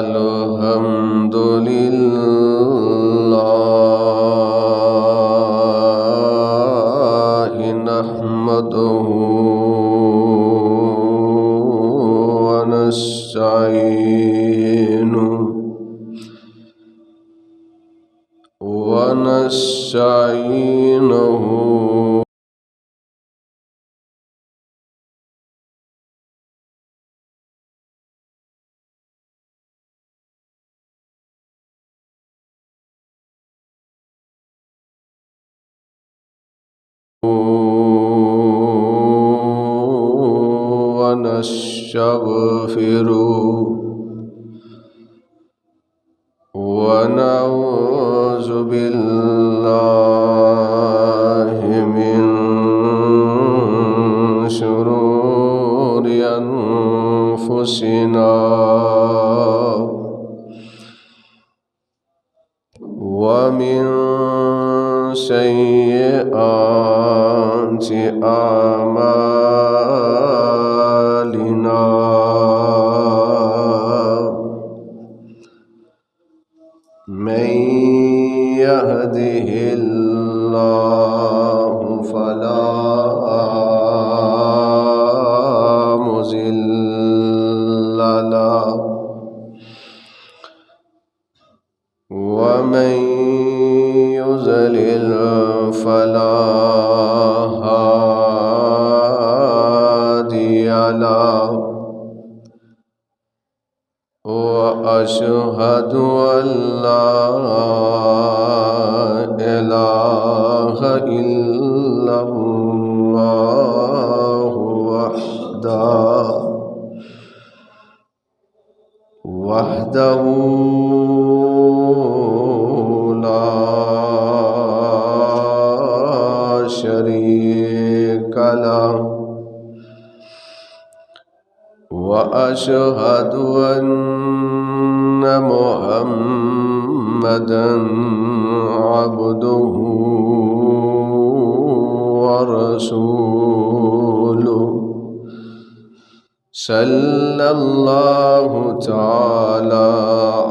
الحمد لله نحمده ونستعينه ونستغفره ونعوذ بالله من شرور أنفسنا ومن سيئات أعمالنا من يهده الله فلا مضل له ومن يضلل فلا هادي له وأشهد أن لا إله إلا الله وحده لا شريك له وأشهد أن محمدًا عبده ورسوله صلى الله تعالى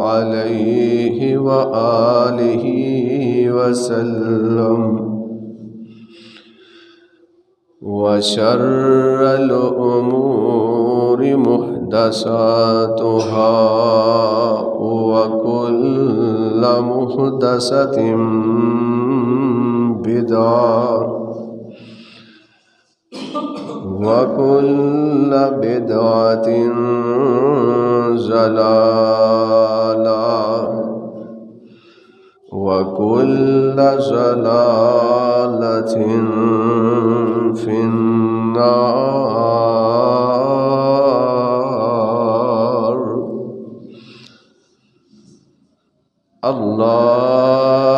عليه وآله وسلم وشر الأمور محدثاتها وكل محدثة بدعة وكل بدعة ضلالة وكل ضلالة في النار.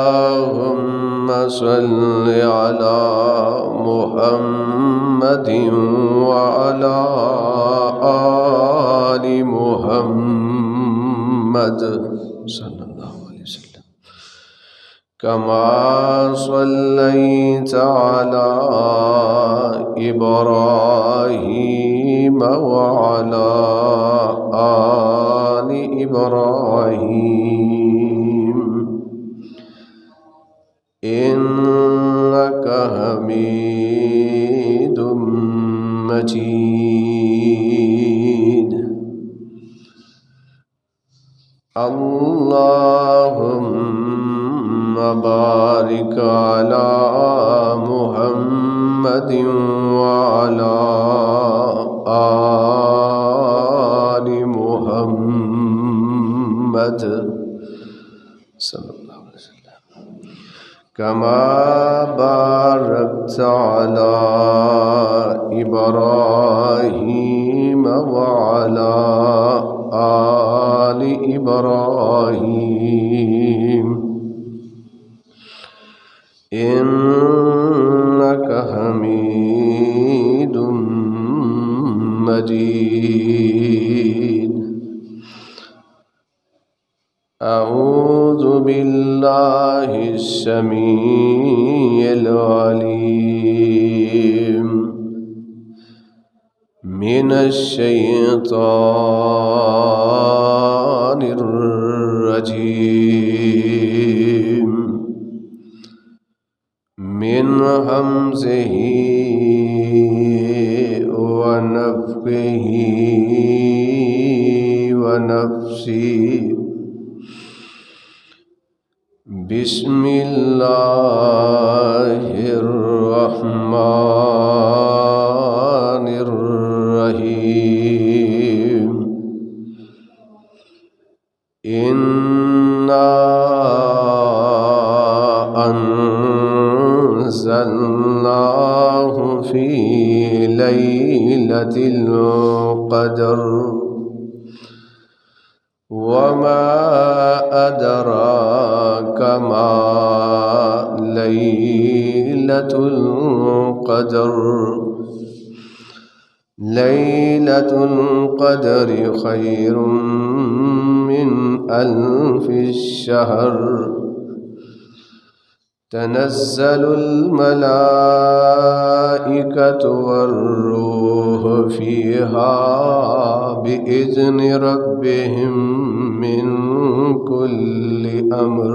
اللهم صل على محمد وعلى آل محمد صلى الله عليه وسلم كما صليت على إبراهيم وعلى آل إبراهيم إنك حميد مجيد. اللهم بارك على محمد وعلى آل محمد صلى الله عليه وسلم كما باركت على إبراهيم وعلى آل إبراهيم إنك حميد مجيد. أعوذ بالله السميع العليم من الشيطان الشیطان الرجیم من ہمزہ ونفخہ ونفثہ بسم اللہ الرحمن الرحیم انا انزلناہ فی لیلۃ القدر وما أدراك ما ليلة القدر ليلة القدر خير من ألف الشهر تنزل الملائكة والروح فيها بإذن ربهم من كل أمر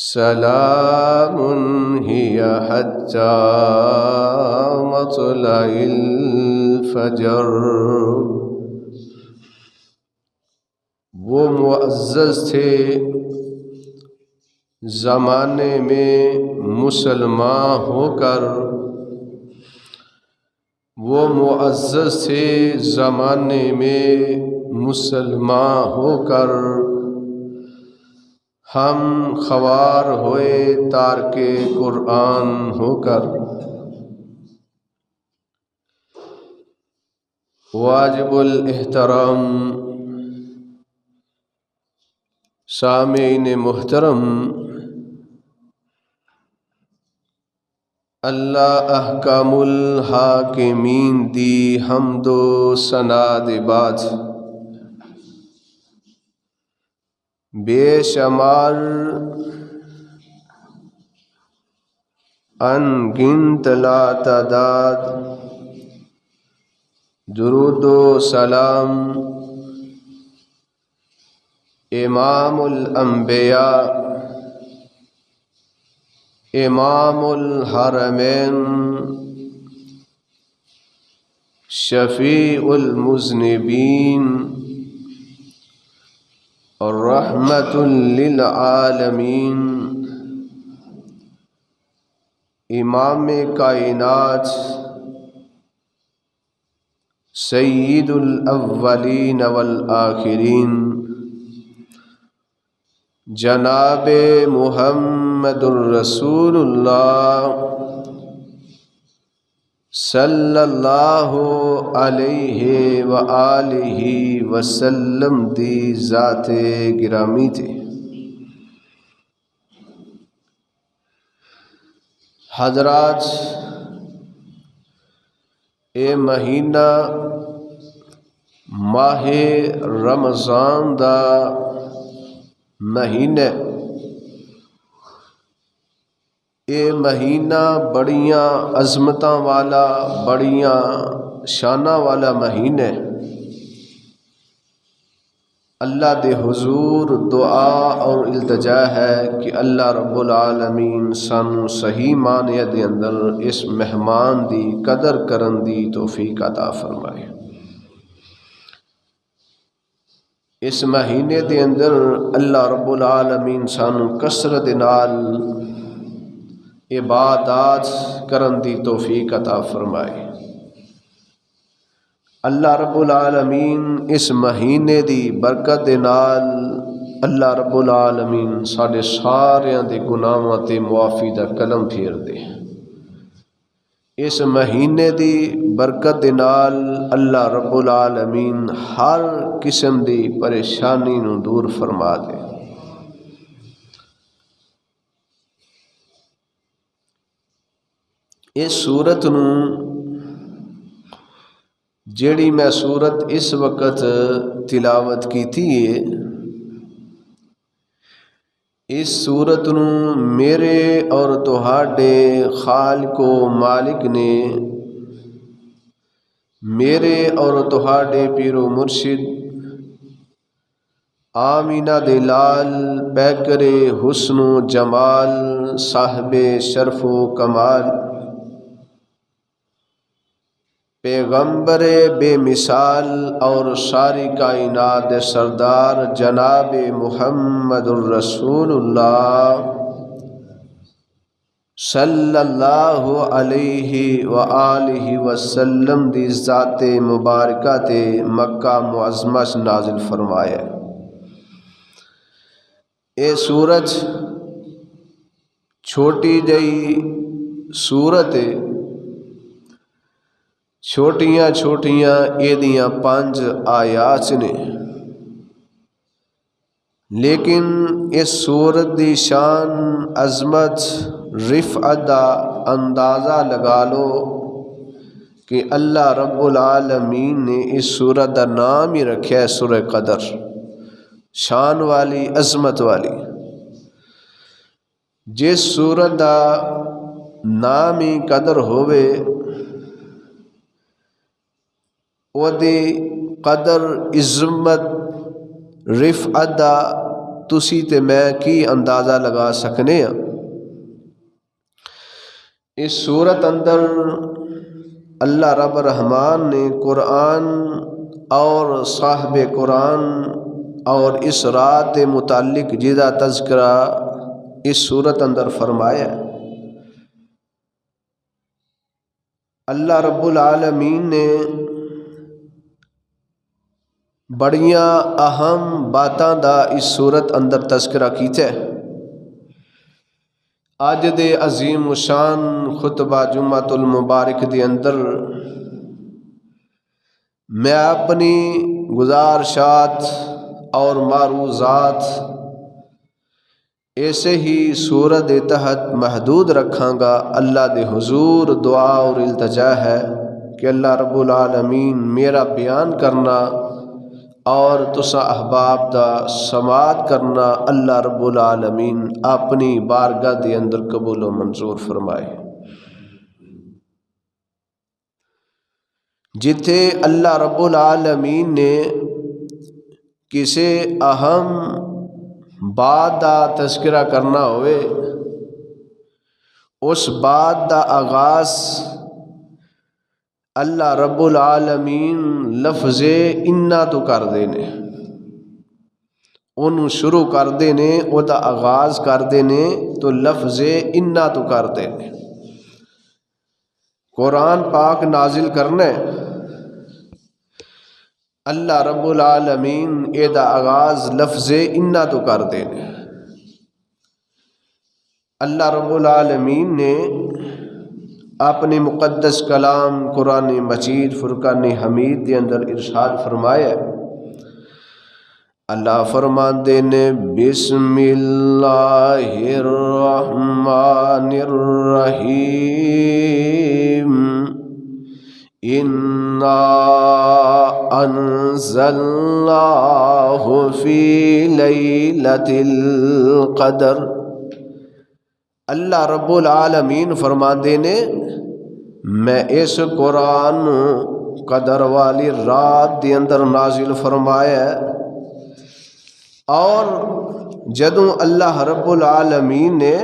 سلام هي حتى مطلع الفجر۔ وہ معزز تھے زمانے میں مسلمان ہو کر، وہ معزز تھے زمانے میں مسلمان ہو کر، ہم خوار ہوئے تارک قرآن ہو کر۔ واجب الاحترام سامعین محترم، اللہ احکام الحاکمین دی حمد و ثنا دے بعد بے شمار ان گنت لا تعداد درود و سلام امام الانبیاء امام الحرمین شفیع المذنبین اور رحمت للعالمین امام کائنات سید الاولین والآخرین جناب محمد الرسول اللہ صلی اللہ علیہ وآلہ وسلم دی ذات گرامی تھے۔ حضرات، اے مہینہ ماہ رمضان دا مہینہ، اے مہینہ بڑیاں عظمتاں والا، بڑیاں شاناں والا مہینہ۔ اللہ دے حضور دعا اور التجا ہے کہ اللہ رب العالمین سانو صحیح معنی دے اندر اس مہمان دی قدر کرن دی توفیق عطا فرمائے۔ اس مہینے دے اندر اللہ رب العالمین سانو کثرت نال عبادات کرن دی توفیق عطا فرمائے۔ اللہ رب العالمین اس مہینے دی برکت دے نال اللہ رب العالمین ساڈے ساریاں دے گناہاں تے معافی دا قلم پھیر دے۔ اس مہینے دی برکت دے نال اللہ رب العالمین ہر قسم دی پریشانی نو دور فرما دے۔ اس سورت نو جیڑی میں سورت اس وقت تلاوت کی تھی، اس سورت نو میرے اور تہاڈے خالق و مالک نے میرے اور تہاڈے پیر و مرشد آمینہ دے لال پیکر حسن و جمال صاحب شرف و کمال پیغمبر بے مثال اور ساری کائنات سردار جناب محمد الرسول اللہ صلی اللہ علیہ وآلہ وسلم دی ذات مبارکہ تے مکہ معظمہ نازل فرمایا۔ اے سورج چھوٹی جئی سورت چھوٹیاں چھوٹیاں ایدیاں 5 آیات نے، لیکن اس سورت دی شان عظمت رفعت دا اندازہ لگا لو کہ اللہ رب العالمین نے اس سورت دا نام ہی رکھا ہے سورہ قدر، شان والی عظمت والی۔ جس سورت دا نام ہی قدر ہوئے او دی قدر عظمت رفعت دا تسی تے میں کی اندازہ لگا سکنے ہیں۔ اس سورت اندر اللہ رب الرحمن نے قرآن اور صاحب قرآن اور اس رات متعلق جدا تذکرہ اس سورت اندر فرمایا ہے۔ اللہ رب العالمین نے بڑیاں اہم باتاں دا اس سورت اندر تذکرہ کیتا ہے۔ آج دے عظیم و شان خطبہ جمعۃ المبارک دے اندر میں اپنی گزارشات اور معروضات ایسے ہی سورت دے تحت محدود رکھاں گا۔ اللہ دے حضور دعا اور التجا ہے کہ اللہ رب العالمین میرا بیان کرنا اور تسا احباب دا سماعت کرنا اللہ رب العالمین اپنی بارگاہ دے اندر قبول و منظور فرمائے۔ جتھے اللہ رب العالمین نے کسی اہم بات دا تذکرہ کرنا ہوئے، اس بات دا آغاز اللہ رب العالمین لفظ انا تو کر دینے، انہوں شروع کر دینے، او دا آغاز کر دینے تو لفظ انا تو کر دینے۔ قرآن پاک نازل کرنے اللہ رب العالمین اے دا آغاز لفظ انا تو کر دینے۔ اللہ رب العالمین نے اپنے مقدس کلام قرآن مجید فرقان حمید کے اندر ارشاد فرمایا ہے۔ اللہ فرماتے نے بسم اللہ الرحمن الرحیم انا انزلناہ فی لیلۃ القدر۔ اللہ رب العالمین فرماتے نے میں اس قرآن قدر والی رات دے اندر نازل فرمایا ہے۔ اور جدوں اللہ رب العالمین نے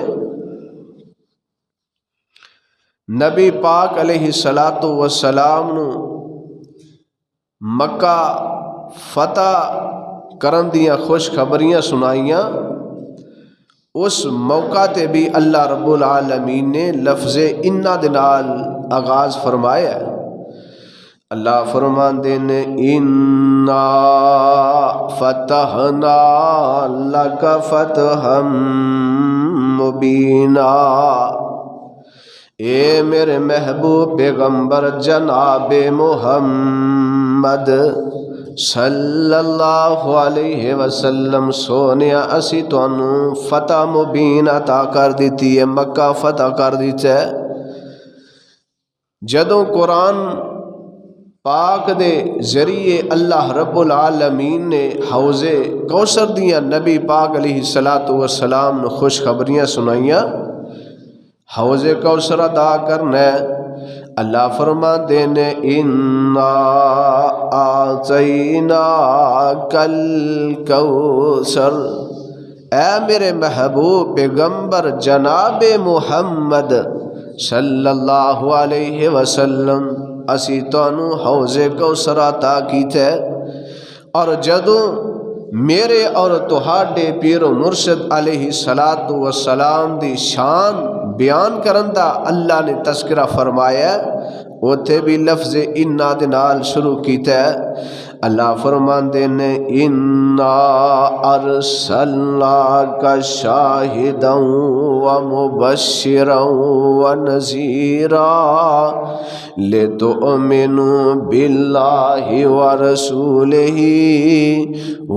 نبی پاک علیہ الصلاۃ والسلام نو مکہ فتح کرن دیاں خوشخبریاں سنائیاں، اس موقع تے بھی اللہ رب العالمین نے لفظ انا دے نال آغاز فرمایا ہے۔ اللہ فرماندے نے انا فتحنا لک فتحا مبینا۔ اے میرے محبوب پیغمبر جناب محمد صلی اللہ علیہ وسلم سونیا اسی تانوں فتح مبین عطا کر دیتی ہے، مکہ فتح کر دیتا ہے۔ جدوں قرآن پاک دے ذریعے اللہ رب العالمین نے حوض کوثر دیاں نبی پاک علیہ السلام نے خوشخبریاں سنائیاں، حوض کوثر ادا کرنا ہے اللہ فرماتے نے انا اعطیناک الکوثر، اے میرے محبوب پیغمبر جناب محمد صلی اللہ علیہ وسلم، اسی تانوں حوض کوثر عطا کیتا ہے۔ اور جدوں میرے اور تہاڈے پیر و مرشد علیہ الصلاۃ والسلام دی شان بیان کرن دا اللہ نے تذکرہ فرمایا، اوتھے بھی لفظ انا دے نال شروع کیتا ہے۔ اللہ فرماندے نے انا ارسلناک شاہدا ومبشرا ونذیرا لتؤمنوا باللہ ورسولہ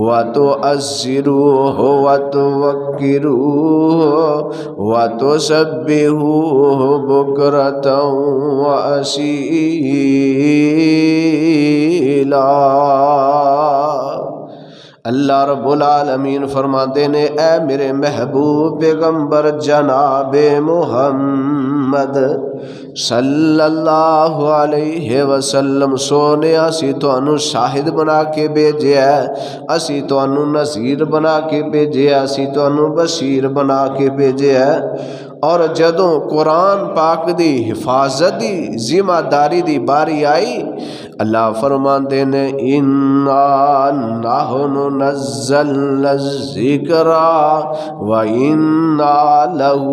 وتعزروہ وتوقروہ وتسبحوہ بکرۃ وأصیلا۔ اللہ رب العالمین فرماتے نے اے میرے محبوب پیغمبر جناب محمد صلی اللہ علیہ وسلم، سونے اسی تانوں شاہد بنا کے بھیجیا ہے، اسی تانوں نذیر بنا کے بھیجیا، اسی تانوں بشیر بنا کے بھیجیا ہے۔ اور جدوں قرآن پاک دی حفاظت دی ذمہ داری دی باری آئی، اللہ فرماندے نے انا نحن نزلنا الذکر وانا لہ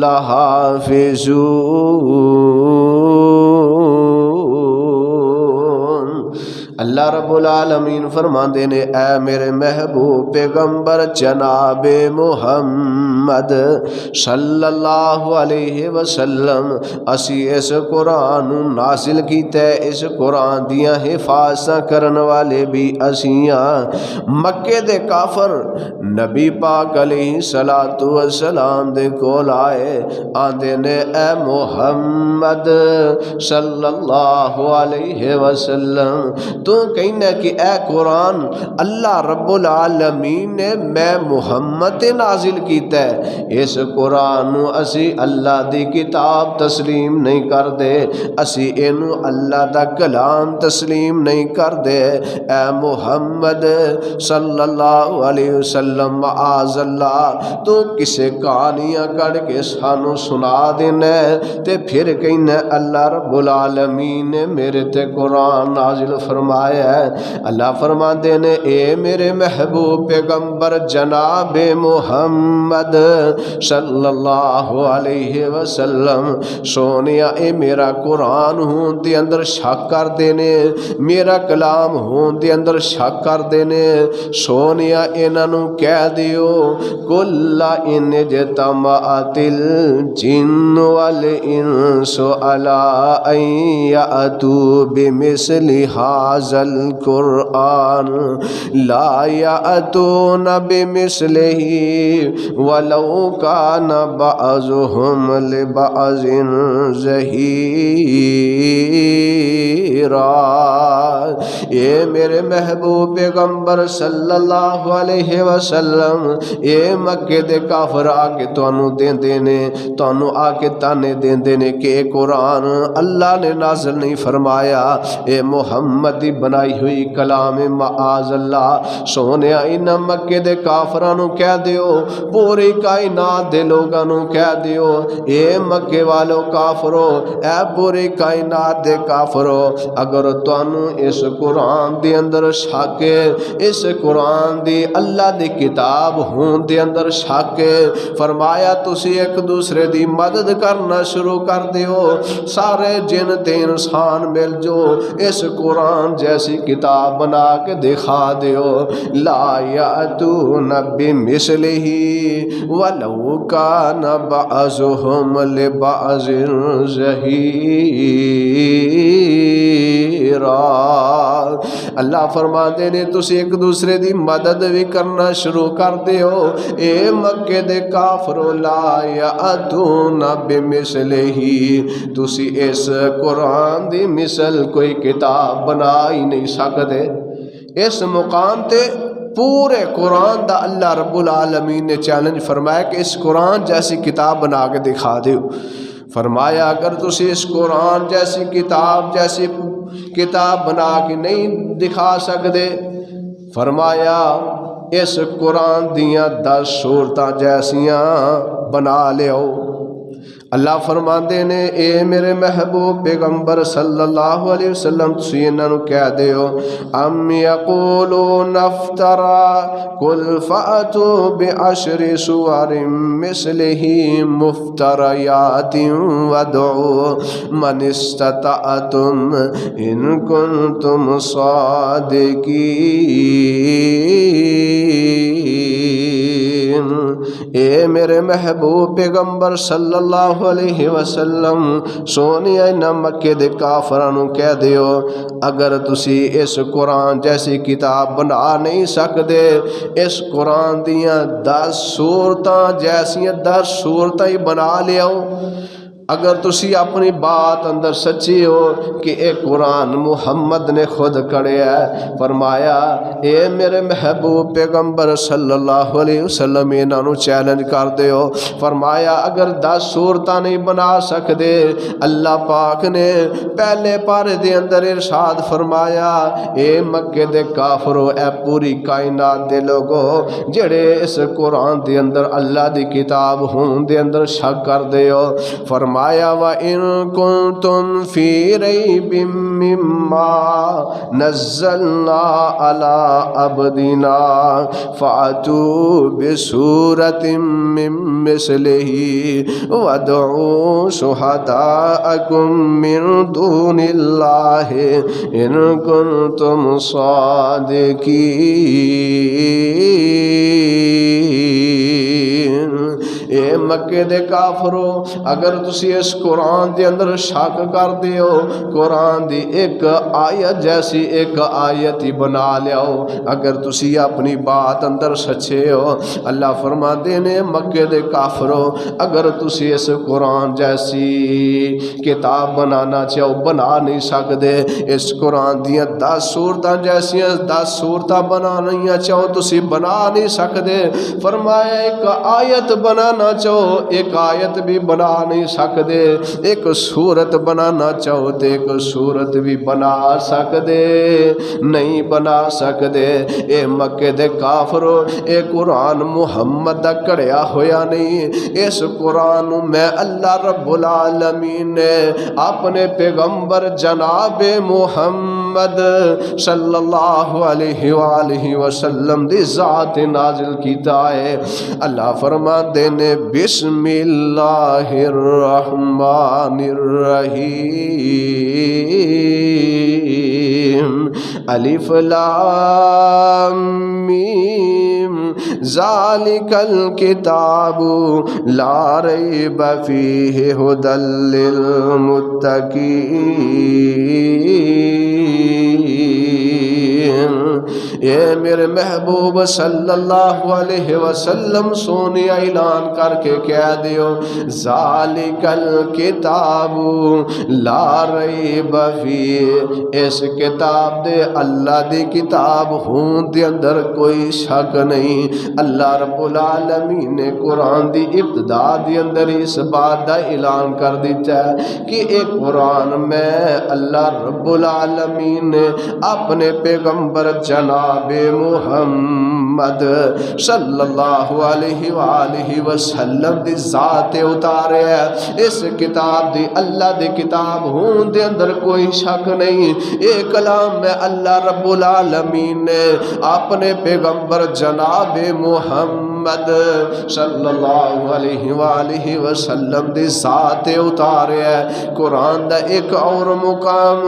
لحافظون۔ اللہ رب العالمین فرماندے نے اے میرے محبوب پیغمبر جناب محمد صلی اللہ علیہ وسلم، اسی اس قرآن نازل کیتا ہے، اس قرآن دیاں حفاظتاں کرن والے بھی اسیاں۔ مکے دے کافر نبی پاک علیہ الصلاۃ والسلام دے کول آئے، آندے نے اے محمد صلی اللہ علیہ وسلم، تو کہنا کہ اے قرآن اللہ رب العالمین نے میں محمد تے نازل کیتا ہے، اس قرآن نو اسی اللہ دی کتاب تسلیم نہیں کر دے، اسی اینو اللہ دا کلام تسلیم نہیں کر دے۔ اے محمد صلی اللہ علیہ وسلم معاذ اللہ، تو کسے کہانیاں کڑھ کے سانو سنا دینا تے پھر کہنا اللہ رب العالمین نے میرے تے قرآن نازل فرمایا ہے۔ اللہ فرماندے نے اے میرے محبوب پیغمبر جناب محمد صلی اللہ علیہ وسلم، سونیا اے میرا قرآن ہون دے اندر شک کر دینے، میرا کلام ہون دے اندر شک کر دینے، سونیا انہاں نوں کہہ دیو کل ان اجتمعت الجن والانس علی ان یأتوا بمثل هذا القرآن لا یأتون بمثلہ ولو کان بعضهم لبعض ظہیرا۔ اے میرے محبوب پیغمبر صلی اللہ علیہ وسلم، اے مکے دے کافر آ کے تانوں دیندے نے، تانوں آ کے تانے دیندے نے کہ قرآن اللہ نے نازل نہیں فرمایا، اے محمد دی بنائی ہوئی کلام معاذ اللہ۔ سونیا ان مکے دے کافرانوں کہہ دیو، پوری کائنات دے لوگانوں کہہ دیو، اے مکے والو کافرو، اے پوری کائنات دے کافرو، اگر تانوں اس قرآن دے اندر شک ہے، اس قرآن دی اللہ دی کتاب ہون دے اندر شک ہے، فرمایا تسی ایک دوسرے دی مدد کرنا شروع کر دیو، سارے جن تے انسان مل جو اس قرآن جیسی کتاب بنا کے دکھا دیو، لا یأتون بمثلہ ولو کان بعضهم لبعض ظہیرا۔ اللہ فرماندے نے تسی ایک دوسرے دی مدد بھی کرنا شروع کر دیو، اے مکے دے کافرو لا یأتون بمثلہ، تسی اس قرآن دی مثل کوئی کتاب بنا ہی نہیں سکتے۔ اس مقام تے پورے قرآن دا اللہ رب العالمین نے چیلنج فرمایا کہ اس قرآن جیسی کتاب بنا کے دکھا دیو۔ فرمایا اگر تسی اس قرآن جیسی کتاب بنا کے نہیں دکھا سکتے، فرمایا اس قرآن دیاں 10 صورتاں جیسیاں بنا لیو۔ اللہ فرماندے نے اے میرے محبوب پیغمبر صلی اللہ علیہ وسلم تسی انہاں نوں کہہ دیو ام یقولون افترا قل فأتوا بعشر سور مثلہ مفتریات وادعوا من استطعتم ان کنتم صادقین۔ اے میرے محبوب پیغمبر صلی اللہ علیہ وسلم سونی اینا مکے دے کافراں نوں کہہ دیو اگر تسی اس قرآن جیسی کتاب بنا نہیں سکدے، اس قرآن دیاں 10 صورتاں جیسیاں 10 صورتاں ہی بنا لیاؤ۔ اگر تسی اپنی بات اندر سچی ہو کہ اے قرآن محمد نے خود کڑیا ہے، فرمایا اے میرے محبوب پیغمبر صلی اللہ علیہ وسلم انہاں نوں چیلنج کر دیو، فرمایا اگر 10 صورتاں نہیں بنا سکدے، اللہ پاک نے پہلے پارے دے اندر ارشاد فرمایا اے مکے دے کافرو، اے پوری کائنات دے لوگو جڑے اس قرآن دے اندر اللہ دی کتاب ہون دے اندر شک کر دیو، فرمایا وَإِن كُنتُمْ فِي رَيْبٍ مِّمَّا نَزَّلْنَا عَلَىٰ عَبْدِنَا فَأْتُوا بِسُورَةٍ مِّن مِّثْلِهِ وَادْعُوا شُهَدَاءَكُم مِّن دُونِ اللَّهِ إِن كُنتُمْ صَادِقِينَ۔ اے مکے دے کافرو اگر تسی اس قرآن دے اندر شک کر دیو، قرآن دی ایک آیت جیسی ایک آیت ہی بنا لیاؤ۔ اگر تسی اپنی بات اندر سچے ہو، اللہ فرما دینے مکے دے کافرو اگر تسی اس قرآن جیسی کتاب بنانا چاہو بنا نہیں سکدے، اس قرآن دیاں 10 صورتاں جیسیاں 10 صورتاں بنانیاں چاہو تسی بنا نہیں سکدے، فرمایا ایک آیت بنانا چاہو ایک آیت بھی بنا نہیں سکدے، ایک صورت بنانا چاہو تے ایک صورت بھی بنا سکدے نہیں بنا سکدے۔ اے مکے دے کافرو اے قرآن محمد دا کڑیا ہویا نہیں، اس قرآن میں اللہ رب العالمین نے اپنے پیغمبر جناب محمد صلی اللہ علیہ وآلہ وسلم دی ذات نازل کیتا ہے۔ اللہ فرما دینے بسم اللہ الرحمن الرحیم الف لام میم ذالک الکتاب لا ریب فیہ ھدی للمتقین۔ اے میرے محبوب صلی اللہ علیہ وسلم سونی اعلان کر کے کہہ دیو ذالک الکتاب لا ریب فیہ، اس کتاب دے اللہ دی کتاب ہون دے اندر کوئی شک نہیں۔ اللہ رب العالمین نے قرآن دی ابتدا دی اندر اس بات دا اعلان کر دیتا ہے کہ ایک قرآن میں اللہ رب العالمین نے اپنے پیغمبر جناب محمد صلی اللہ علیہ وآلہ وسلم دی ذات اتارے ہے۔ اس کتاب دی اللہ دی کتاب ہون دے اندر کوئی شک نہیں، ایک کلام میں اللہ رب العالمین نے اپنے پیغمبر جناب محمد صلی اللہ علیہ وآلہ وسلم دی ذات اتارے ہے۔ قرآن دا ایک اور مقام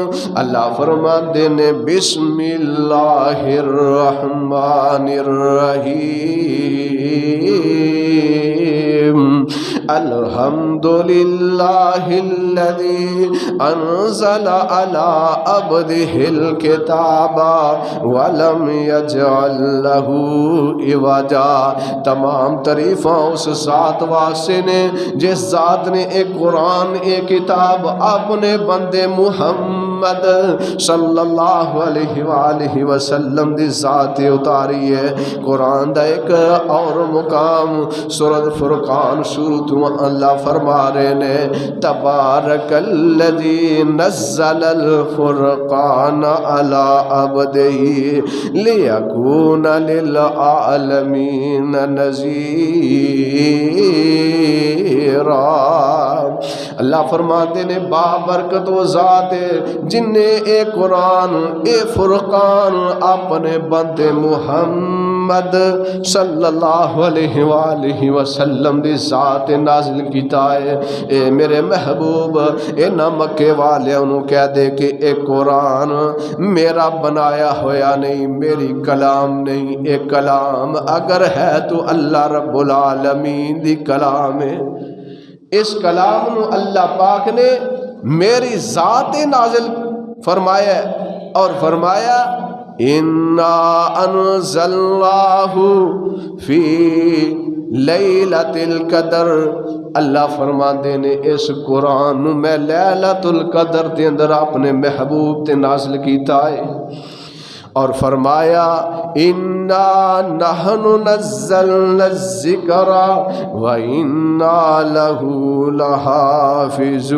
اللہ فرماندے نے بسم اللہ الرحمن الرحیم الحمدللہ الذی انزل علی عبدہ الکتاب ولم یجعل لہ عوجا۔ تمام تعریفاں اس ذات واسطے نے جس ذات نے ایک قرآن ایک کتاب اپنے بندے محمد صلی اللہ علیہ وآلہ وسلم دی ذات اتاری ہے۔ قرآن دا ایک اور مقام سورۃ فرقان شروع تو تو اللہ فرما رہے نے تبارک الذی نزل الفرقان علی عبدہ لیکون للعالمین نذیرا۔ اللہ فرماتے نے بابرکت وہ ذات ہے جن نے اے قرآن اے فرقان اپنے بندے محمد صلی اللہ علیہ وآلہ وسلم دی ذات نازل کیتا ہے۔ اے میرے محبوب اے نہ مکے والے انہوں کہہ دے کہ اے قرآن میرا بنایا ہویا نہیں، میری کلام نہیں، اے کلام اگر ہے تو اللہ رب العالمین دی کلام ہے۔ اس کلام نو اللہ پاک نے میری ذات نازل فرمایا اور فرمایا اِنَّا أَنزَلْنَاهُ فِي لیلۃ القدر۔ اللہ فرماندے نے اس قرآن میں لیلۃ القدر دے اندر اپنے محبوب تے نازل کیتا ہے اور فرمایا اِنَّا نَحْنُ نَزَّلْنَا الذِّكْرَ وَإِنَّا لَهُ لَحَافِظُونَ۔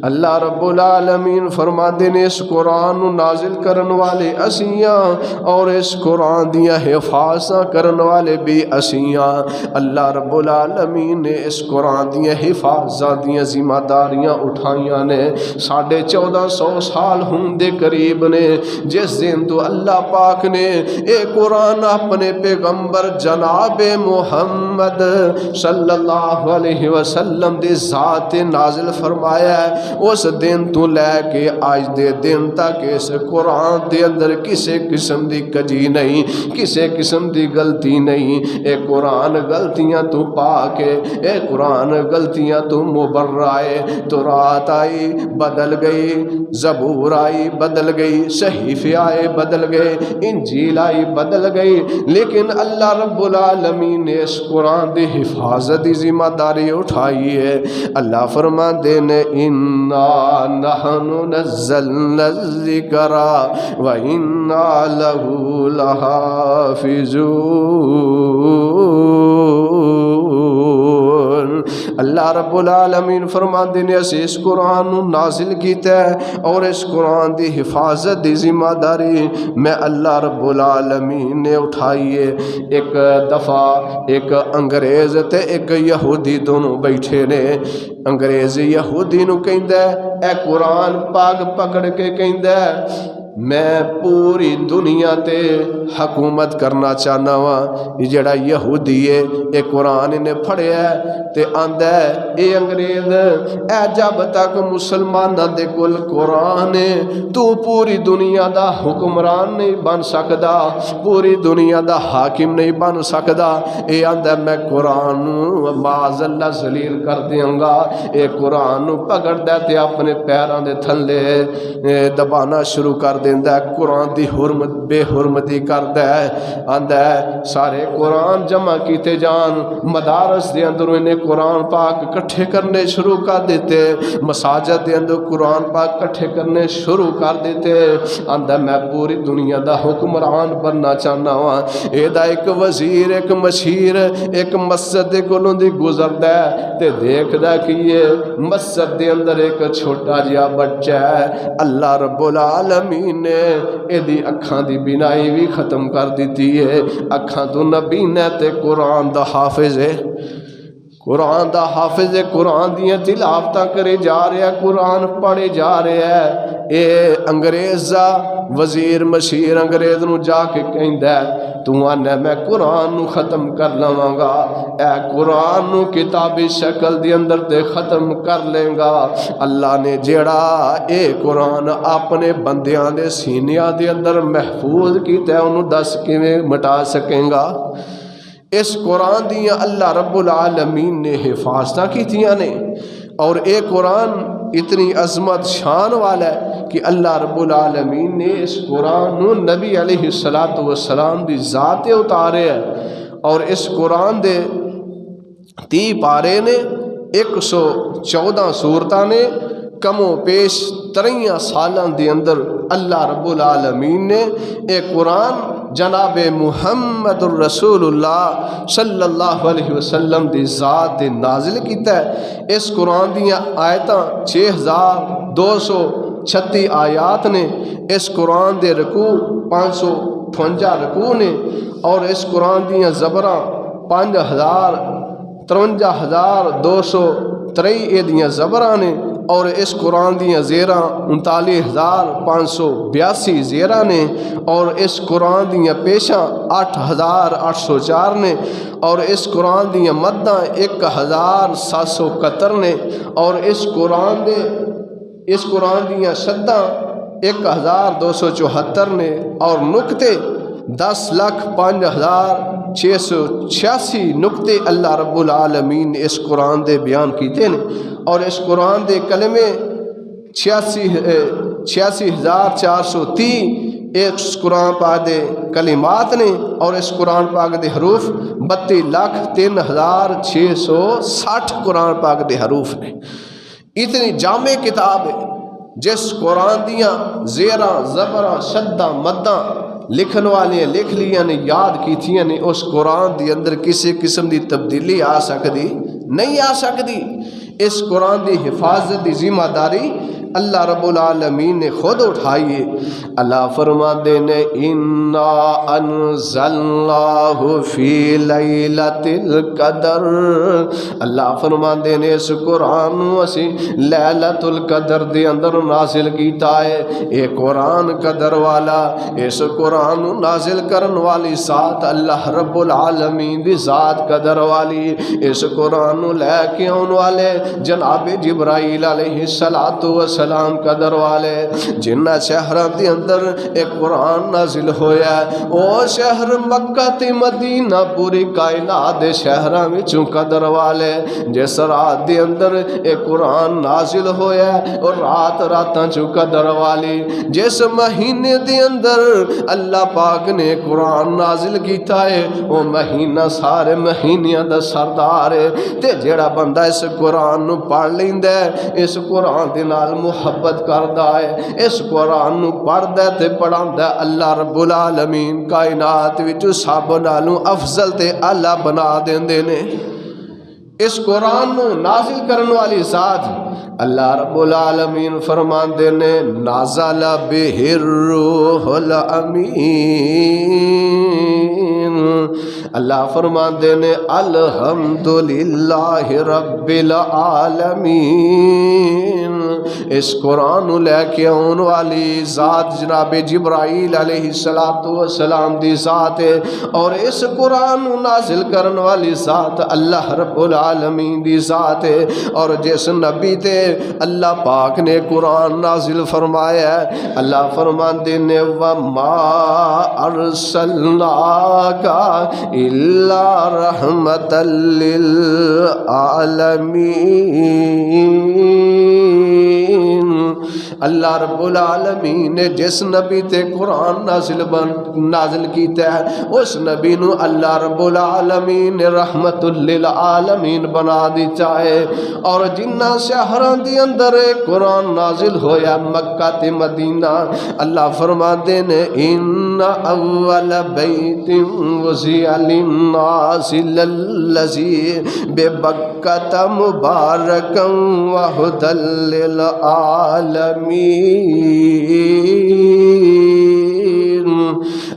اللہ رب العالمین فرماندے نے اس قرآن نازل کرن والے اسیاں اور اس قرآن دیاں حفاظتاں کرن والے بھی اسیاں۔ اللہ رب العالمین نے اس قرآن دیاں حفاظتاں دیاں ذمہ داریاں اٹھائیاں نے 1450 سال ہوں دے قریب نے جس دن تو اللہ پاک نے اے قرآن اپنے پیغمبر جناب محمد صلی اللہ علیہ وسلم دے ذات نازل فرمایا ہے۔ اس دن تو لے کے آج دے دن تک اس قرآن دے اندر کسے قسم دی کجی نہیں، کسے قسم دی غلطی نہیں۔ اے قرآن غلطیاں تو پاک ہے، اے قرآن غلطیاں تو مبرائے۔ تورات آئی بدل گئی، زبور آئی بدل گئی، صحیفے آئے بدل گئے، انجیل آئی بدل گئی، لیکن اللہ رب العالمین نے اس قرآن دی حفاظت دی ذمہ داری اٹھائی ہے۔ اللہ فرماندے نے اِنَّا نَحْنُ نَزَّلْنَا الذِّكْرَ وَإِنَّا لَهُ لَحَافِظُونَ۔ اللہ رب العالمین فرماندے نے اس قرآن نازل کیتا ہے اور اس قرآن دی حفاظت دی ذمہ داری میں اللہ رب العالمین نے اٹھائی ہے۔ ایک دفعہ ایک انگریز تے ایک یہودی دونوں بیٹھے نے۔ انگریز یہودی نو کہندا ہے اے قرآن پاک پکڑ کے کہندا ہے میں پوری دنیا تے حکومت کرنا چاہنا وا۔ یہ جڑا یہودی ہے اے قرآن نے پڑھیا ہے تے آندا ہے اے انگریز اے جب تک مسلماناں دے کول قرآن ہے تو پوری دنیا دا حکمران نہیں بن سکدا، پوری دنیا دا حاکم نہیں بن سکدا۔ اے آندا میں قرآن معاذ اللہ ذلیل کر دیاں گا۔ اے قرآن پکڑدا تے اپنے پیراں دے تھلے دبانا شروع کر دیندا ہے، قرآن دی حرمت بے حرمتی کردا ہے۔ آندا ہے سارے قرآن جمع کیتے جان، مدارس دے اندر انہیں قرآن پاک کٹھے کرنے شروع کر دیتے، مساجد دے اندر قرآن پاک کٹھے کرنے شروع کر دیتے۔ آندا میں پوری دنیا دا حکمران بننا چاہنا ہاں۔ اے دا ایک وزیر ایک مشیر ایک مسجد دے کولوں دی گزردا ہے تے دیکھدا کہ یہ مسجد دے اندر ایک چھوٹا جہا بچہ ہے۔ اللہ رب العالمین نے ایدی اکھاں دی بینائی بھی ختم کر دیتی ہے، اکھاں تو نبی نے تے قرآن دا حافظ ہے، قرآن دا حافظ ہے، قرآن دیاں تلاوتاں کرے جا رہے ہیں، قرآن پڑھے جا رہے ہیں۔ اے انگریزا وزیر مشیر انگریز نو جا کے کہندا ہے تو آنے میں قرآن نو ختم کر لواں گا، اے قرآن نو کتابی شکل دی اندر تے ختم کر لیں گا۔ اللہ نے جیڑا اے قرآن اپنے بندیاں دے سینیاں دے اندر محفوظ کیتا ہے انہوں دس کیویں مٹا سکیں گا۔ اس قرآن دیاں اللہ رب العالمین نے حفاظتاں کیتیاں نے اور اے قرآن اتنی عظمت شان والا ہے کہ اللہ رب العالمین نے اس قرآن نبی علیہ السلام دی ذات اتارے ہے اور اس قرآن دے 30 پارے نے 114 سورتاں نے کم و پیش 53 سالاں دے اندر اللہ رب العالمین نے اے قرآن جناب محمد الرسول اللہ صلی اللہ علیہ وسلم دی ذات تے نازل کیتا ہے۔ اس قرآن دیاں آیتاں 6236 آیات نے، اس قرآن دے رکوع 558 رکوع نے، اور اس قرآن دیاں زبراں 53,223 دیاں زبراں نے، اور اس قرآن دیاں زیراں 39,582 زیراں نے، اور اس قرآن دیاں پیشاں 8,804 نے، اور اس قرآن دیاں مداں 1,771 نے، اور اس قرآن دیاں شداں 1,274 نے، اور نقطے 10,05,686 نقطے اللہ رب العالمین نے اس قرآن دے بیان کیتے ہیں، اور اس قرآن دے کلمے 86,430 اس قرآن پاک دے کلمات نے، اور اس قرآن پاک دے حروف 32,03,660 قرآن پاک دے حروف نے۔ اتنی جامع کتاب ہے جس قرآن دیاں زیراں زبراں شداں مداں لکھن والے لکھ لیاں نے، یاد کیتیاں نے، اس قرآن دی اندر کسی قسم دی تبدیلی آ سکتی نہیں آ سکتی۔ اس قرآن دی حفاظت دی ذمہ داری اللہ رب العالمین نے خود اٹھائیے۔ اللہ فرماتے ہیں انا انزلناہ فی لیلۃ القدر، اللہ فرماتے ہیں اس قرآن اسی لیلۃ القدر دے اندر نازل کیتا ہے۔ اے قرآن قدر والا، اس قرآن نازل کرن والی ذات اللہ رب العالمین دی ذات قدر والی، اس قرآن لے کے آن والے جناب جبرائیل علیہ السلام قدر والے، جنہ شہراں دے اندر ایک قرآن نازل ہویا ہے، او شہر مکہ تے مدینہ پوری کائنات دے شہراں وچوں قدر والے، جس رات دے اندر ایک قرآن نازل ہویا ہے، اور راتاں چوں قدر والی، جس مہینے دے اندر اللہ پاک نے قرآن نازل کیتا ہے، وہ مہینہ سارے مہینیاں دا سردار ہے، تے جیڑا بندہ اس قرآن نو پڑھ لیندا ہے، اس قرآن دے نال محبت کردا ہے، اس قرآن نو پڑھدا تے پڑھاندا اللہ رب العالمین کائنات وچ سب نالوں افضل تے اعلی بنا دیندے نے۔ اس قرآن نو نازل کرن والی ذات اللہ رب العالمین فرماندے نے نازل بہ الروح الامین، اللہ فرماندے نے الحمدللہ رب العالمین۔ اس قرآن لے کے آن والی ذات جناب جبرائیل علیہ السلام دی ذات ہے، اور اس قرآن نازل کرن والی ذات اللہ رب العالمین دی ذات ہے، اور جس نبی تے اللہ پاک نے قرآن نازل فرمایا ہے، اللہ فرماندے نے وَمَا أَرْسَلْنَاكَ إِلَّا رَحْمَةً لِلْعَالَمِينَ۔ اللہ رب العالمین نے جس نبی تے قرآن نازل کیتا ہے، اس نبی نو اللہ رب العالمین نے رحمت للعالمین بنا دیتا ہے، اور جنہ شہراں دی اندر قرآن نازل ہویا مکہ تے مدینہ، اللہ فرماتے ہیں ان اول بیت وضع للناس للذی ببکۃ مبارکا وہدی للعالمین۔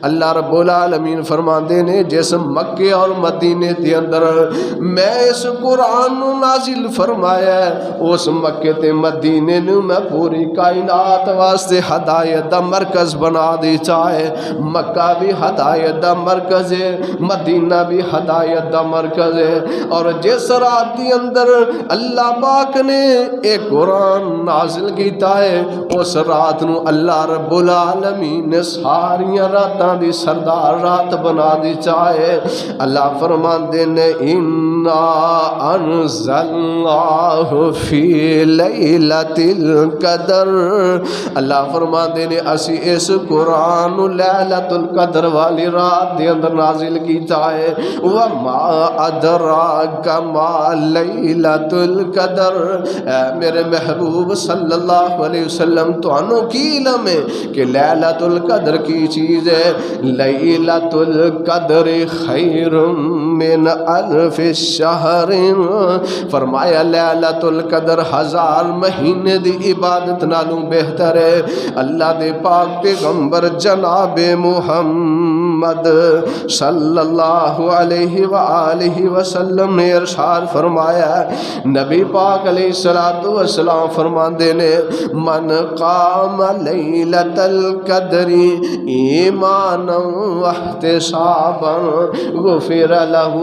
اللہ رب العالمین فرماندے نے جس مکے اور مدینے دے اندر میں اس قرآن نو نازل فرمایا ہے، اس مکے تے مدینے نو میں پوری کائنات واسطے ہدایت دا مرکز بنا دیتا ہے۔ مکہ بھی ہدایت دا مرکز ہے، مدینہ بھی ہدایت دا مرکز ہے، اور جس رات دی اندر اللہ پاک نے ایک قرآن نازل کیتا ہے، اس رات نو اللہ رب العالمین نے ساریاں راتاں دی سردار رات بنا دی چاہے اللہ فرماندے نے انا انزلناہ فی لیلۃ القدر اللہ فرماندے نے اسی اس قرآن لیلۃ القدر والی رات دے اندر نازل کیتا ہے وما ادراک ما لیلۃ القدر اے میرے محبوب صلی اللہ علیہ وسلم تانوں کی علم ہے کہ لیلۃ القدر کی چیز ہے لیلۃ القدر خیر من الف شہر فرمایا لیلۃ القدر 1000 مہینے دی عبادت نالوں بہتر ہے اللہ دے پاک پیغمبر جناب محمد صلی اللہ علیہ وآلہ وسلم نے ارشاد فرمایا نبی پاک علیہ السلام فرماندے نے من قام لیلۃ القدر ایمانا واحتسابا غفر له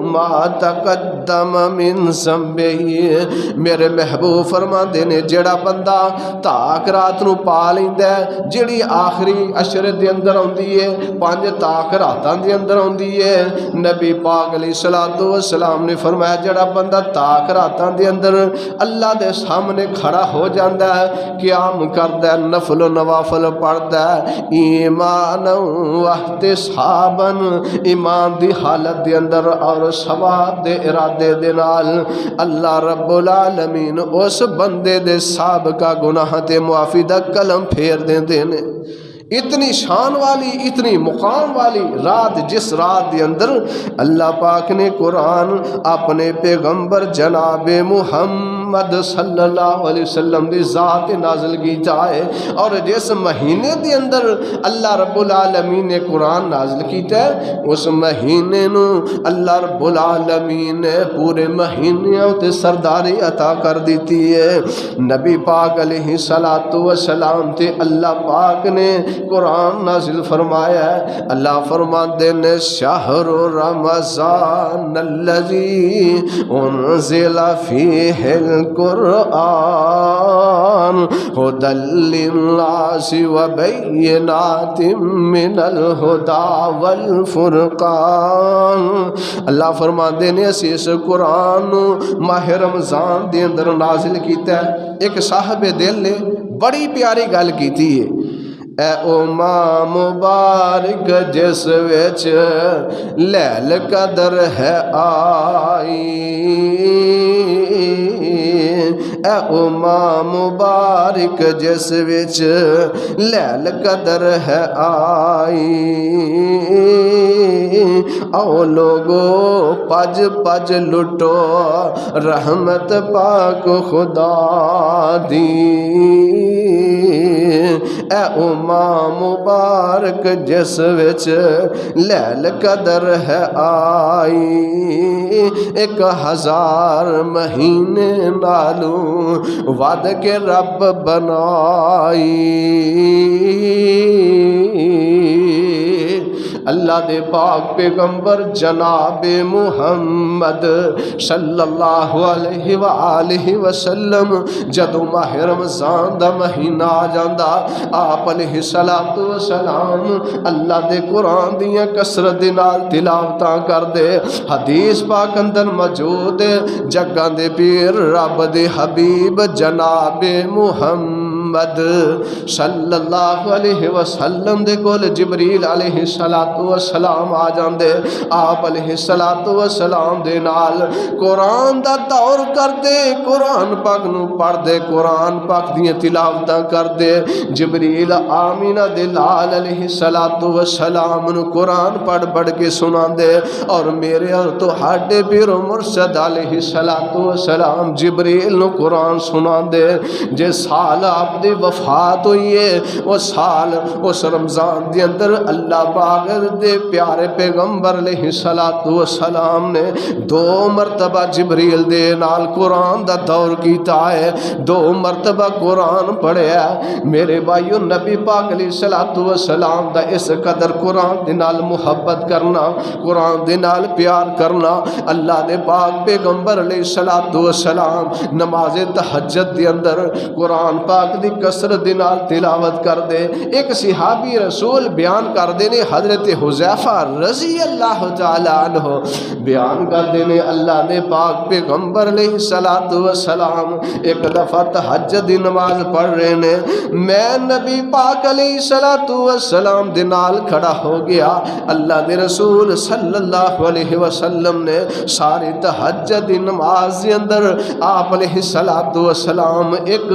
ما تقدم من ذنبه میرے محبوب فرماندے نے جڑا بندہ تاک رات نو پا لیندا ہے جڑی آخری عشر دے اندر آندی ہے 5 تاک راتاں دے اندر آندی ہے نبی پاک علیہ السلام نے فرمایا جڑا بندہ تاک راتاں دے اندر اللہ دے سامنے کھڑا ہو جاندا ہے قیام کردا ہے نفل و نوافل پڑھدا ہے ایمان و احتسابا ایمان دی حالت دے اندر اور ثواب دے ارادے دے نال اللہ رب العالمین اس بندے دے سابقہ گناہ تے معافی دا قلم پھیر دیندے نے اتنی شان والی اتنی مقام والی رات جس رات دے اندر اللہ پاک نے قرآن اپنے پیغمبر جناب محمد صلی اللہ علیہ وسلم دی ذات نازل کی جائے اور جس مہینے دے اندر اللہ رب العالمین نے قرآن نازل کیتا ہے اس مہینے نو اللہ رب العالمین نے پورے مہینے تے سرداری عطا کر دیتی ہے نبی پاک علیہ السلام تے اللہ پاک نے قرآن نازل فرمایا ہے اللہ فرماندے نے شہر رمضان الذی انزل فیہ القرآن ھدی للناس وبینات من الہدی والفرقان اللہ فرماندے نے اسی اس قرآن ماہ رمضان دے اندر نازل کیتا ہے ایک صاحب دل نے بڑی پیاری گل کیتی ہے اے او ماہ مبارک جس وچ لیل قدر ہے آئی اے او ماہ مبارک جس وچ لیل قدر ہے آئی او لوگو پج پج لٹو رحمت پاک خدا دی اے او ماہ مبارک جس وچ لیل قدر ہے آئی 1000 مہینے نالوں ود کے رب بنائی اللہ دے پاک پیغمبر جناب محمد صلی اللہ علیہ وآلہ وسلم جدو ماہ رمضان دا مہینہ آ جاندا آپ علیہ السلام اللہ دے قرآن دیاں کسرت دے نال تلاوتاں کر دے حدیث پاک اندر موجود جگاں دے پیر رب دے حبیب جناب محمد صلی اللہ علیہ وسلم دے کول جبریل علیہ السلام آ جاندے آپ علیہ السلام دے نال قرآن دا دور کر دے قرآن پاک نو پڑھ دے قرآن پاک دیاں تلاوتاں کر دے جبریل آمینہ دے لال علیہ السلام نو قرآن پڑھ کے سنا دے اور میرے اور تو ہاڈے پیر مرشد علیہ السلام جبریل نو قرآن سنا دے جے سال آپ دی وفات ہوئی ہے وہ سال اس رمضان دے اندر اللہ پاک دے پیارے پیغمبر علیہ السلام نے 2 مرتبہ جبریل دے نال قرآن دا دور کیتا ہے 2 مرتبہ قرآن پڑھیا میرے بھائیو نبی پاک علیہ السلام دا اس قدر قرآن دے نال محبت کرنا قرآن دے نال پیار کرنا اللہ دے پاک پیغمبر علیہ السلام نماز تہجد دے اندر قرآن پاک دی کثرت دے نال تلاوت کر دے۔ ایک صحابی رسول بیان کر دے نے حضرت حذیفہ رضی اللہ تعالی عنہ بیان کر دے نے اللہ نے پاک پیغمبر علیہ السلام ایک دفعہ تہجد دی نماز پڑھ رہے نے، میں نبی پاک علیہ السلام دے نال کھڑا ہو گیا۔ اللہ دے رسول صلی اللہ علیہ وسلم نے ساری تہجد دی نماز دے اندر آپ علیہ السلام ایک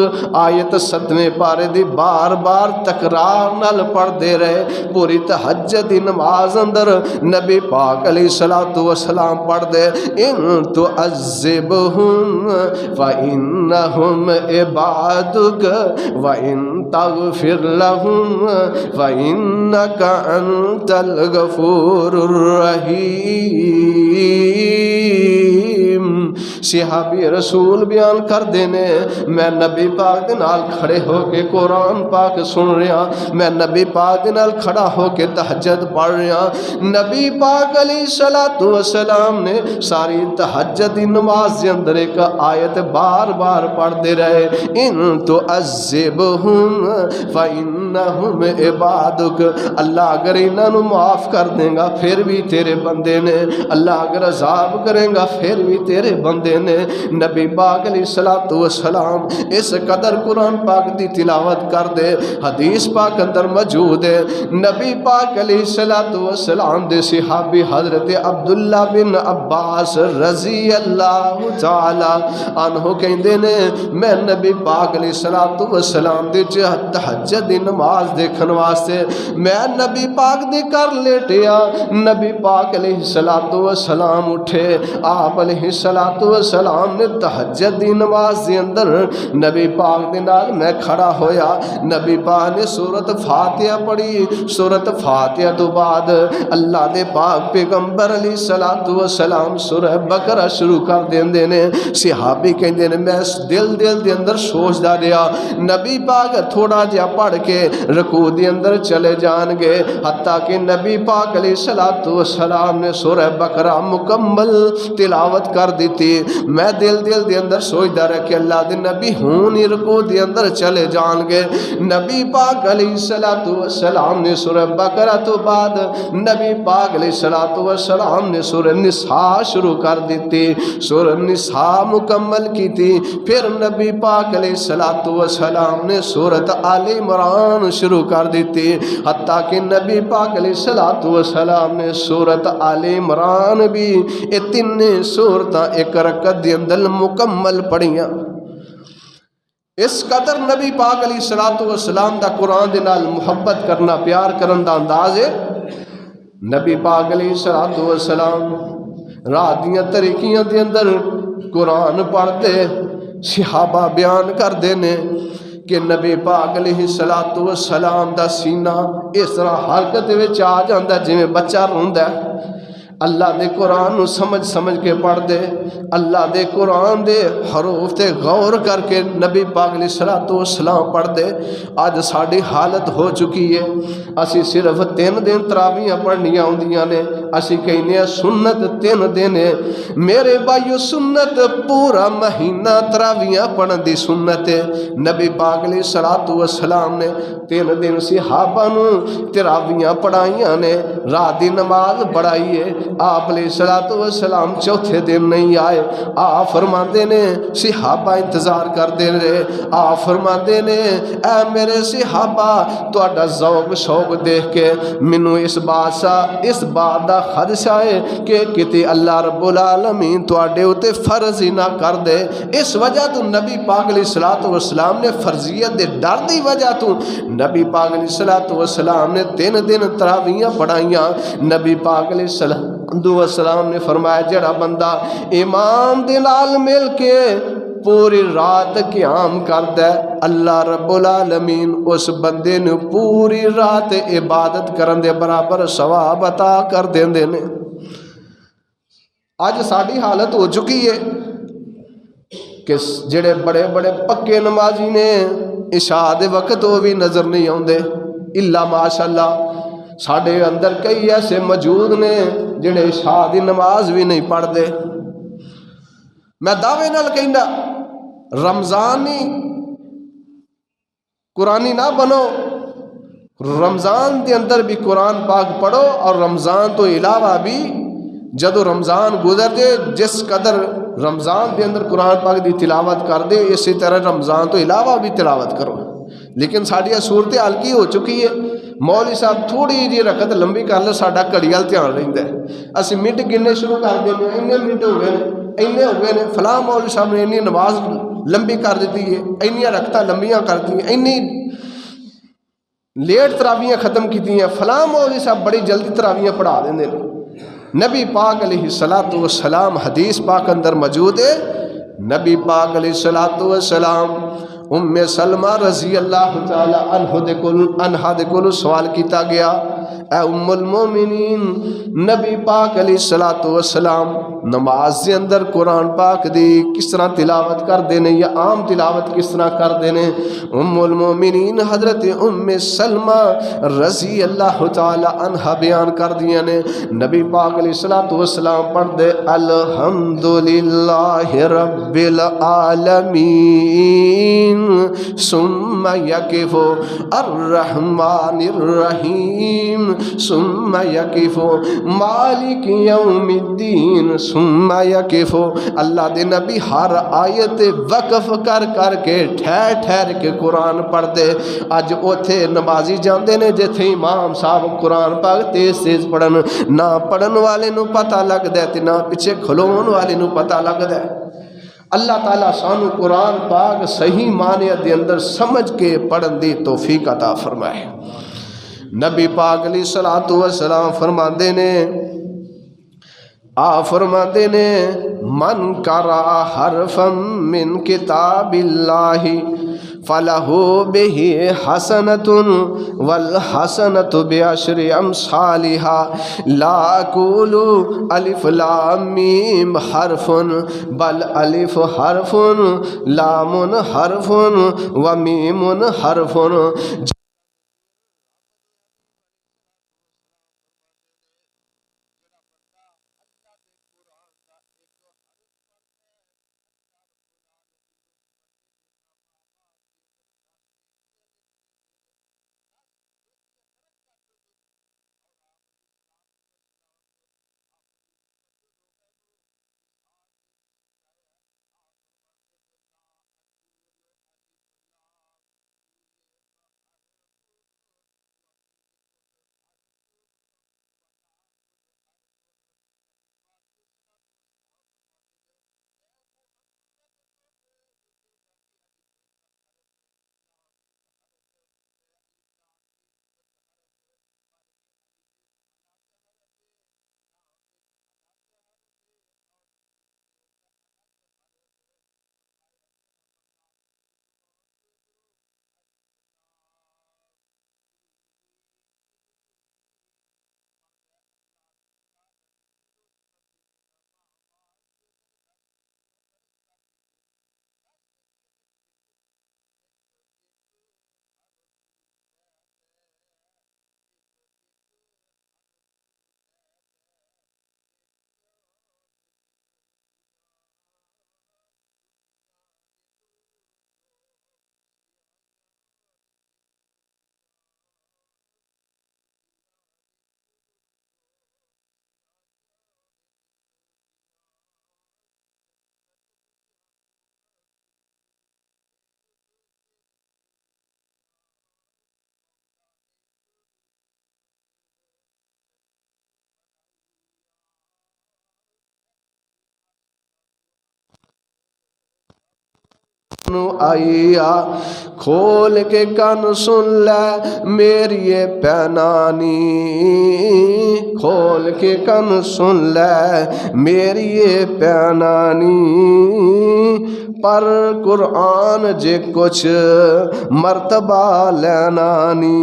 آیت 7ویں پارے دی بار بار تکرار نال پڑھ دے رہے۔ پوری تہجد دی نماز اندر نبی پاک علیہ السلام پڑھ دے ان تعذبہم فإنہم عبادک وإن تغفر لہم فإنک انت الغفور الرحیم۔ صحابی رسول بیان کر دینے میں نبی پاک دے نال کھڑے ہو کے قرآن پاک سن رہا، میں نبی پاک دے نال کھڑا ہو کے تہجد پڑھ رہا۔ نبی پاک علیہ السلام نے ساری تہجد دی نماز دے اندر ایک آیت بار بار پڑھ دے رہے ان تعذبہم فإنہم عبادک، اللہ اگر انہاں نو معاف کر دیں گا پھر بھی تیرے بندے نے، اللہ اگر عذاب کریں گا پھر بھی تیرے بندے نے۔ نبی پاک علیہ السلام اس قدر قرآن پاک دی تلاوت کر دے، حدیث پاک اندر موجود ہے۔ نبی پاک علیہ السلام دے صحابی حضرت عبداللہ بن عباس رضی اللہ تعالی عنہ کہندے نے میں نبی پاک علیہ السلام دے تہجد دی نماز دیکھن واسطے میں نبی پاک دے کر لیٹیا، نبی پاک علیہ السلام اٹھے، آپ علیہ السلام نے تہجد دی نماز دے اندر نبی پاک دے نال میں کھڑا ہویا، نبی پاک نے سورۃ فاتحہ پڑھی، سورۃ فاتحہ تو بعد اللہ دے پاک پیغمبر علیہ السلام سورہ بقرہ شروع کر دیندے نے۔ صحابی کہندے نے میں دل دے اندر سوچدا رہیا نبی پاک تھوڑا جہا پڑھ کے رکوع دے اندر چلے جان گے، حتیٰ کہ نبی پاک علیہ السلام نے سورہ بقرہ مکمل تلاوت کر دیتی۔ میں دل دے اندر سوچدا رہا کہ اللہ دے نبی ہون ہی رکوع دے اندر چلے جان گے۔ نبی پاک علیہ السلام نے سورہ بقرہ تو بعد نبی پاک علیہ السلام نے سورہ نساء شروع کر دیتی، سورہ نساء مکمل کی تھی، پھر نبی پاک علیہ السلام نے سورۃ آل عمران شروع کر دیتی، حتیٰ کہ نبی پاک علیہ السلام نے سورۃ آل عمران بھی یہ تین سورتاں ایک رکعت دے اندر مکمل پڑھیاں۔ اس قدر نبی پاک علیہ السلام دا قرآن دے نال محبت کرنا، پیار کرن دا انداز ہے۔ نبی پاک علیہ السلام رات دیاں طریقیاں دے اندر قرآن پڑھتے، صحابہ بیان کر دینے کہ نبی پاک علیہ السلام دا سینہ اس طرح حرکت وچ آ جاندا جویں بچہ روندا ہے۔ اللہ دے قرآن نو سمجھ کے پڑھ دے، اللہ دے قرآن دے حروف تے غور کر کے نبی پاک علیہ السلام پڑھ دے۔ آج ساڑی حالت ہو چکی ہے، اسی صرف 3 دن تراویاں پڑھنیاں ہوندیاں نے، اسی کہنے سنت 3 دن ہے۔ میرے بھائیو سنت پورا مہینہ تراویاں پڑھن دی سنت ہے۔ نبی پاک علیہ السلام نے 3 دن صحابہ نو تراویاں پڑھائیاں نے، رات دی نماز پڑھائی ہے۔ آپ علیہ السلام چوتھے دن نہیں آئے، آپ فرماندے نے صحابہ انتظار کر دے رہے، آپ فرماندے نے اے میرے صحابہ تہاڈا ذوق شوق دیکھ کے مینوں اس بات دا خدشہ ہے کہ کتے اللہ رب العالمین تہاڈے اوتے فرض ہی نہ کر دے۔ اس وجہ تو نبی پاک علیہ السلام نے فرضیت دے ڈر دی وجہ تو نبی پاک علیہ السلام نے 3 دن تراویاں پڑھائیاں۔ نبی پاک علیہ السلام نے فرمایا جڑا بندہ امام دے نال مل کے پوری رات قیام کردا ہے، اللہ رب العالمین اس بندے نو پوری رات عبادت کرن دے برابر ثواب عطا کر دیندے نے۔ اج ساڈی حالت ہو چکی ہے کہ جڑے بڑے بڑے پکے نمازی نے عشاء دے وقت وہ بھی نظر نہیں آندے، الا ماشاءاللہ ساڈے اندر کئی ایسے موجود نے جڑے عشاء دی نماز بھی نہیں پڑھتے۔ میں دعوے نال کہندا رمضان ہی قرآنی نہ بنو، رمضان دے اندر بھی قرآن پاک پڑھو، اور رمضان تو علاوہ بھی جدو رمضان گزر دے جس قدر رمضان دے اندر قرآن پاک دی تلاوت کر دے، اسی طرح رمضان تو علاوہ بھی تلاوت کرو۔ لیکن ساری صورت حال کی ہو چکی ہے، مولوی صاحب تھوڑی جی رکعت لمبی کر لو، ساڈا گھڑی وال دھیان رہندا ہے، اسی منٹ گننے شروع کر دینے، اینے منٹ ہو گئے اینے ہو گئے نے، فلاں مولوی صاحب نے اینی نماز لمبی کر دیتی ہے، اینیاں رکعتاں لمبیاں کر دی، اینی لیٹ تراویاں ختم کی ہیں، فلاں مولوی صاحب بڑی جلدی تراویاں پڑھا دیندے نے۔ نبی پاک علیہ الصلوۃ والسلام حدیث پاک اندر موجود ہے، نبی پاک علیہ الصلوۃ والسلام ام سلمہ رضی اللہ تعالی عنہا دے کول سوال کیتا گیا، اے ام المومنین، نبی پاک علیہ الصلوۃ والسلام نماز دے اندر قرآن پاک دی کس طرح تلاوت کر دینے یا عام تلاوت کس طرح کر دینے؟ ام المومنین حضرت ام سلمہ رضی اللہ تعالی عنہا بیان کر دیا نے، نبی پاک علیہ الصلوۃ والسلام پڑھ دے الحمدللہ رب العالمین ثم یقف الرحمن الرحیم ثم یقف مالک یوم الدین ثم یقف۔ اللہ دے نبی ہر آیت وقف کر کر کے ٹھہر ٹھہر کے قرآن پڑھ دے۔ اج اوتھے نمازی جاندے نے جتھے امام صاحب قرآن پاک تیز تیز پڑھن، نہ پڑھن والے نو پتہ لگدا تے نہ پیچھے کھلون والے نو پتہ لگدا ہے۔ اللہ تعالیٰ سانو قرآن پاک صحیح معنی دے اندر سمجھ کے پڑھن دی توفیق عطا فرمائے۔ نبی پاک علیہ الصلوۃ والسلام فرماندے نے، فرماندے نے، من قرأ حرفا من کتاب اللہ فلہ بہ حسنۃ والحسنۃ بعشر امثالها لا اقول الف لام میم حرف بل الف حرف لام حرف ومیم حرف۔ آئیا کھول کے کان سن لے میری پینانی، کھول کے کان سن لے میری پینانی، پر قرآن جے کچھ مرتبہ لینانی،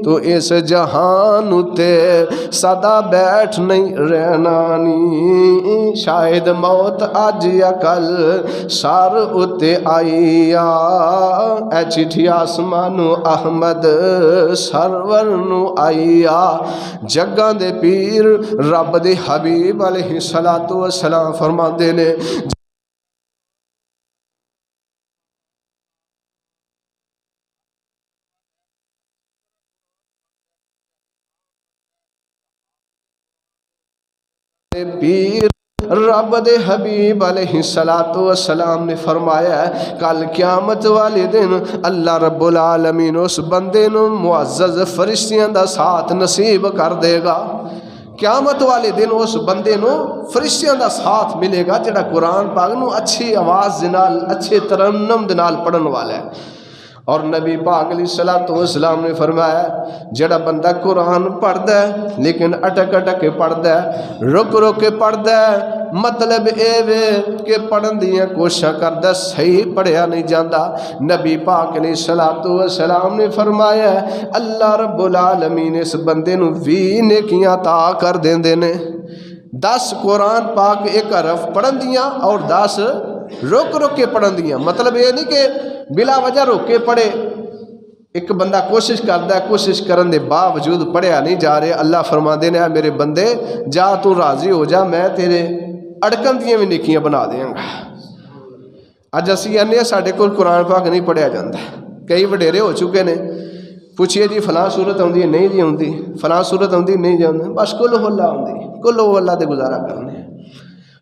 تو اس جہان تے سدا بیٹھ نہیں رہنانی، شاید موت اج یا کل سار اتے آئیا، اے چٹھی آسمانو احمد سرور نو آئیا، جگاں دے پیر رب دے حبیب علیہ الصلوۃ والسلام فرماندے نے، پیر رب دے حبیب علیہ السلام نے فرمایا ہے کل قیامت والے دن اللہ رب العالمین اس بندے نو معزز فرشتیاں دا ساتھ نصیب کر دے گا۔ قیامت والے دن اس بندے نو فرشتیاں دا ساتھ ملے گا جڑا قرآن پاک نو اچھی آواز دے نال اچھے ترنم دے نال پڑھن والا ہے۔ اور نبی پاک علیہ السلام نے فرمایا جڑا بندہ قرآن پڑھدا ہے لیکن اٹک اٹک کے پڑھدا ہے، رک رک کے پڑھدا ہے، مطلب اے وے کہ پڑھن دیاں کوششاں کردا صحیح پڑھیا نہیں جاندا، نبی پاک علیہ السلام نے فرمایا اللہ رب العالمین اس بندے نو 20 نیکیاں عطا کر دیندے نے۔ 10 قرآن پاک ایک حرف پڑھن دیاں اور 10 رک رک کے پڑھن دیاں، مطلب یہ نہیں کہ بلا وجہ روک کے پڑھے۔ ایک بندہ کوشش کرتا ہے، کوشش کرن دے باوجود پڑھیا نہیں جا رہے، اللہ فرما دینا میرے بندے جا تو راضی ہو جا، میں تیرے اڑکن دیاں بھی نیکیاں بنا دیاں گا۔ اج اسی آنے ساڈے کول قرآن پاک نہیں پڑھیا جاتا، کئی وڈیرے ہو چکے نے، پوچھئے جی فلاں صورت آؤندی ہے، نہیں جی آؤندی، فلاں صورت آؤندی نہیں جی آؤندی، بس کل ہو اللہ آؤندی، کل ہو اللہ دے گزارا کرنے۔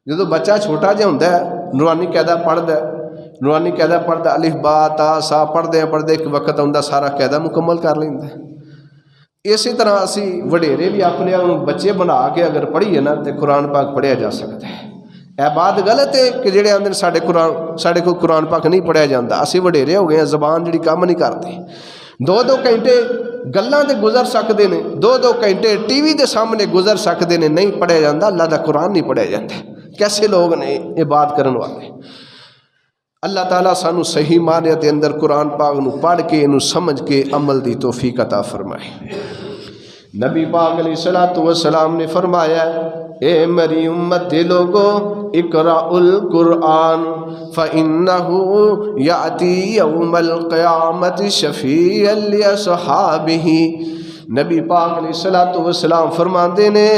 جدو بچہ چھوٹا جہا ہوندا ہے نورانی قاعدہ پڑھدا ہے، نورانی قاعدہ پڑھدا الف با تا سا پڑھدے ایک وقت آਉਂਦਾ سارا قاعدہ مکمل کر لیندا ہے۔ اسی طرح اسی وڈیرے بھی اپنے بچے بنا کے اگر پڑھیے نا تو قرآن پاک پڑھیا جا سکتا ہے۔ اے بات غلط ہے کہ جڑے آندے ساڈے کو قرآن پاک نہیں پڑھیا جاتا، اسی وڈیرے ہو گئے ہیں، زبان جڑی کام نہیں کرتی، 2 گھنٹے گلاں دے گزر سکتے ہیں، 2 گھنٹے ٹی وی دے سامنے گزر سکتے ہیں، نہیں پڑھیا جاتا، اللہ دا قرآن نہیں پڑھیا جاتا۔ کیسے لوگ نے یہ بات کرن والے؟ اللہ تعالیٰ سانو صحیح معنی دے اندر قرآن پاک نو پڑھ کے انو سمجھ کے عمل دی توفیق عطا فرمائے۔ نبی پاک علیہ السلام نے فرمایا اے میری امت دے لوگو اقرأ القرآن فإنہ یأتی یوم القیامت شفیعا لأصحابہ۔ نبی پاک علیہ السلام فرماندے نے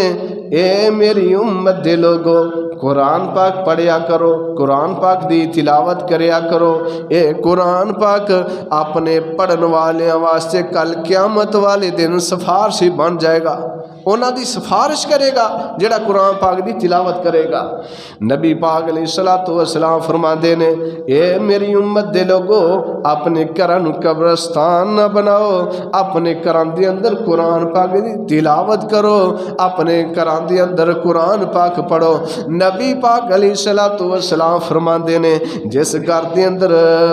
اے میری امت دے لوگو قرآن پاک پڑھیا کرو، قرآن پاک دی تلاوت کریا کرو، اے قرآن پاک اپنے پڑھن والے واسطے کل قیامت والے دن سفارشی بن جائے گا، انہاں دی سفارش کرے گا جڑا قرآن پاک دی تلاوت کرے گا۔ نبی پاک علیہ السلام فرماندے نے اے میری امت دے لوگو اپنے گھراں قبرستان نہ بناؤ، اپنے گھراں دے اندر قرآن پاک دی تلاوت کرو، اپنے گھراں دے اندر قرآن پاک پڑھو۔ نبی پاک علیہ السلام فرماندے نے جس گھر دے اندر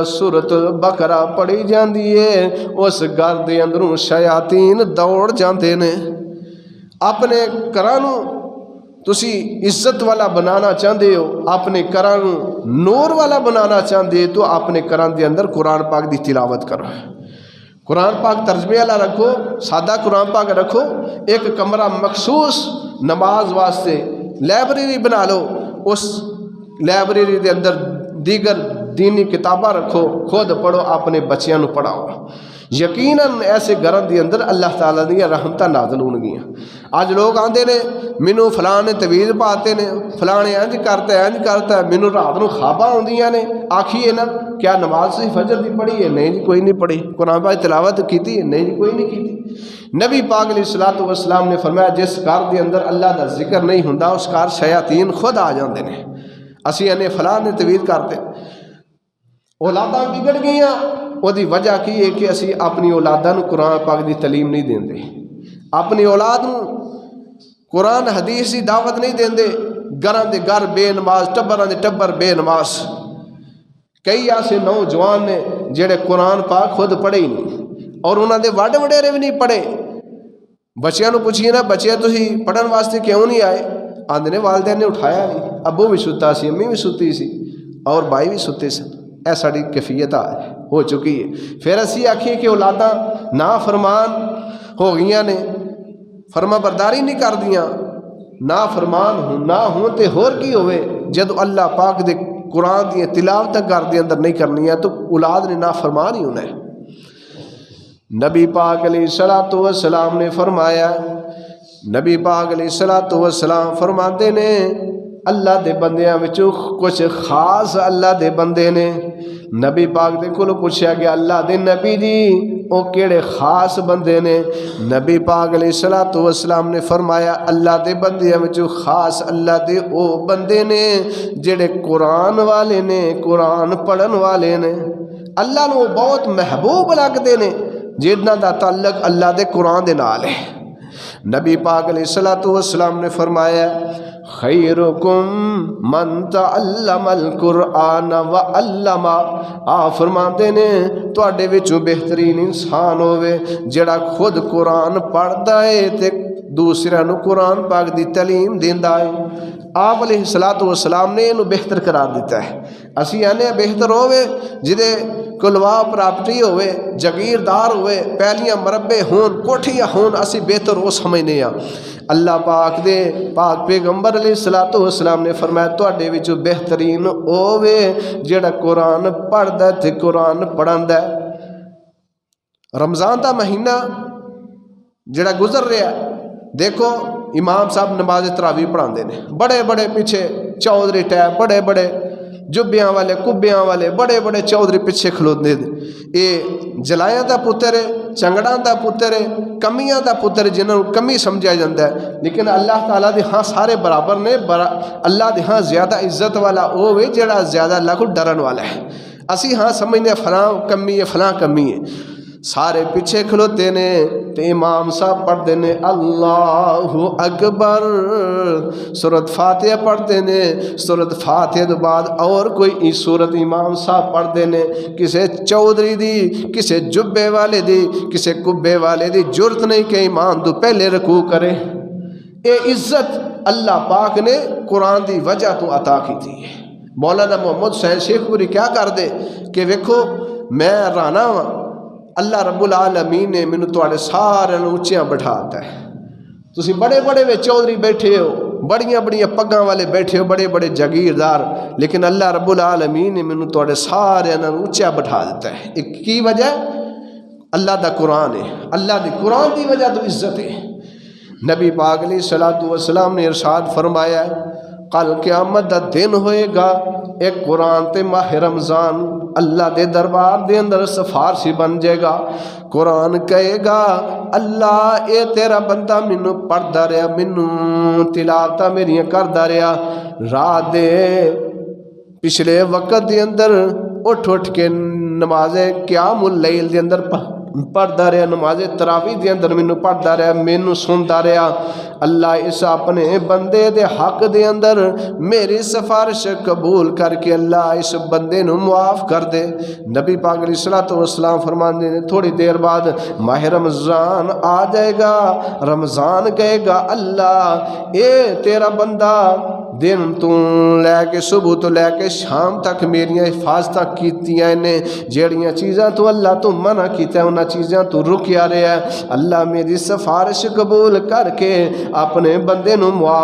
سورۃ البقرہ پڑھی جاندی ہے اس گھر دے اندروں شیاطین دوڑ جاندے نے۔ اپنے گھراں نوں تسی عزت والا بنانا چاہتے ہو، اپنے گھراں نوں نور والا بنانا چاہتے تو اپنے گھراں دے اندر قرآن پاک دی تلاوت کرو، قرآن پاک ترجمے والا رکھو، سادہ قرآن پاک رکھو، ایک کمرہ مخصوص نماز واسطے لائبریری بنا لو، اس لائبریری دے اندر دیگر دینی کتاباں رکھو، خود پڑھو، اپنے بچیاں نو پڑھاؤ۔ یقیناً ایسے گھراں دے اندر اللہ تعالیٰ دیاں رحمتاں نازل ہون گیاں۔ آج لوگ آندے نے مینوں فلاں نے تویز پاتے نے، فلاں نے انج کرتا ہے، مینوں رات نو خواباں آندیاں نے، آکھیے نا کیا نماز سے فجر دی پڑھی ہے؟ نہیں جی کوئی نہیں پڑھی۔ قرآن پاک تلاوت کیتی ہے؟ نہیں جی کوئی نہیں کیتی۔ نبی پاک علیہ السلام نے فرمایا جس گھر دے اندر اللہ دا ذکر نہیں ہوندا اس گھر شیاطین خود آ جاندے نے۔ اسی نے فلاں نے تویز کرتے، اولاداں بگڑ گئیاں، وہ دی وجہ کی ہے کہ اسی اپنی اولاداں نو قرآن پاک دی تعلیم نہیں دیندے، اپنی اولاد نو قرآن حدیث دی دعوت نہیں دیندے، گھراں دے گھر بے نماز، ٹبراں دے ٹبر بے نماز۔ کئی ایسے نوجوان نے جڑے قرآن پاک خود پڑھے ہی نہیں اور انہاں دے وڈ وڈیرے بھی نہیں پڑھے۔ بچیاں نو پوچھیے نا بچے تسی پڑھن واسطے کیوں نہیں آئے؟ آندے نے والدین نے اٹھایا نہیں، ابو بھی ستا سی، امی بھی ستی سی اور بھائی بھی ستے سن۔ اے ساری کیفیت ہو چکی ہے۔ پھر اسی آکھیے کہ اولاداں نافرمان ہو گئیاں نے، فرما برداری نہیں کر دیاں، نافرمان نہ ہوں تے ہور کی ہوئے جدو اللہ پاک دے قرآن دی تلاوت گھر دے اندر نہیں کرنی ہے تو اولاد نے نافرمان ہی ہونا ہے۔ نبی پاک علیہ السلام نے فرمایا، نبی پاک علیہ السلام فرماتے نے اللہ دے بندیاں وچوں کچھ خاص اللہ دے بندے نے۔ نبی پاک دے کولوں پوچھا گیا اللہ دے نبی جی او کیڑے خاص بندے نے؟ نبی پاک علیہ الصلوۃ والسلام نے فرمایا اللہ دے بندیاں وچ خاص اللہ دے او بندے نے جڑے قرآن والے نے، قرآن پڑھن والے نے، اللہ نو بہت محبوب لگدے نے جنہاں دا تعلق اللہ دے قرآن دے نال ہے۔ نبی پاک علیہ الصلوۃ والسلام نے فرمایا خیرکم من تعلم القرآن وعلم، آپ فرماندے نے تواڈے وچوں بہترین انسان ہوے جڑا خود قرآن پڑھدا ہے تے دوسرے نو قرآن پاک دی تعلیم دیندا ہے۔ آپ علیہ الصلوۃ والسلام نے اینو بہتر قرار دیتا ہے۔ اسی آنے بہتر ہوئے جدے کلوا پراپرٹی ہوئے، جگیردار ہوئے، پہلیاں مربے ہون، کوٹھیاں ہون، اسی بہتر وہ سمجھنے ہیں۔ اللہ پاک دے پاک پیغمبر علیہ الصلوۃ والسلام نے فرمایا تواڈے وچوں بہترین ہوے جڑا قرآن پڑھدا تے قرآن پڑھاندا ہے۔ رمضان دا مہینہ جڑا گزر رہا دیکھو امام صاحب نماز تراویح پڑھاندے نے، بڑے بڑے پیچھے چودھری ٹیپ، بڑے بڑے جبیاں والے کبیاں والے بڑے بڑے چودھری پیچھے کھلوتے ہیں۔ یہ جلائیاں دا پتر ہے، چنگڑاں دا پتر ہے، کمیاں دا پتر ہے، جنہوں کمی سمجھا جاتا ہے، لیکن اللہ تعالیٰ دے ہاں سارے برابر نے۔ اللہ دے ہاں زیادہ عزت والا وہ ہے جڑا زیادہ اللہ کو ڈرن والا ہے۔ اسی ہاں سمجھنے فلاں کمی ہے، فلاں کمی ہے، سارے پیچھے کھلوتے نے تے امام صاحب پڑھتے نے اللہ اکبر، سورۃ فاتحہ پڑھتے نے، سورۃ فاتحہ تو بعد اور کوئی سورت امام صاحب پڑھتے نے، کسے چودھری دی، کسے جبے والے دی، کسے کبے والے دی جرت نہیں کہ امام تو پہلے رکوع کرے۔ اے عزت اللہ پاک نے قرآن دی وجہ تو عطا کی تھی۔ مولانا محمد حسین شیخ پوری کیا کر دے کہ ویکھو میں رانا ہاں، اللہ رب العالمین نے مینوں تواڈے سارے اونچیاں بٹھاتا ہے۔ تسی بڑے بڑے وے چودھری بیٹھے ہو، بڑیاں بڑیاں پگاں والے بیٹھے ہو، بڑے بڑے جاگیردار، لیکن اللہ رب العالمین نے مینوں تواڈے سارے اونچا بٹھا دیتا ہے۔ ایک کی وجہ؟ اللہ دا قرآن ہے، اللہ دی قرآن دی وجہ تو عزت ہے۔ نبی پاک علیہ الصلوۃ والسلام نے ارشاد فرمایا کل قیامت دا دن ہوئے گا، ایک قرآن تے ماہ رمضان اللہ دے دربار دے اندر سفارشی بن جائے گا۔ قرآن کہے گا اللہ اے تیرا بندہ مینوں پڑھدا رہیا، مینوں تلاوتاں میریاں کردا رہیا، رات دے پچھلے وقت دے اندر اٹھ کے نماز قیام اللیل دے اندر پڑھدا رہیا، نماز تراویح دے اندر مینوں پڑھدا رہیا، مینوں سندا رہیا۔ اللہ اس اپنے بندے دے حق دے اندر میری سفارش قبول کر کے اللہ اس بندے نو معاف کر دے۔ نبی پاک علیہ الصلوۃ والسلام فرماندے نے تھوڑی دیر بعد ماہ رمضان آ جائے گا، رمضان کہے گا اللہ اے تیرا بندہ دن تو لے کے صبح تو لے کے شام تک میریاں حفاظتاں کیتیاں نے، جیڑیاں چیزاں تو اللہ تو منع کیتا ہے انہاں چیزاں تو رکیا رہا ہے، اللہ میری سفارش قبول کر کے اپنے بندے نو معاف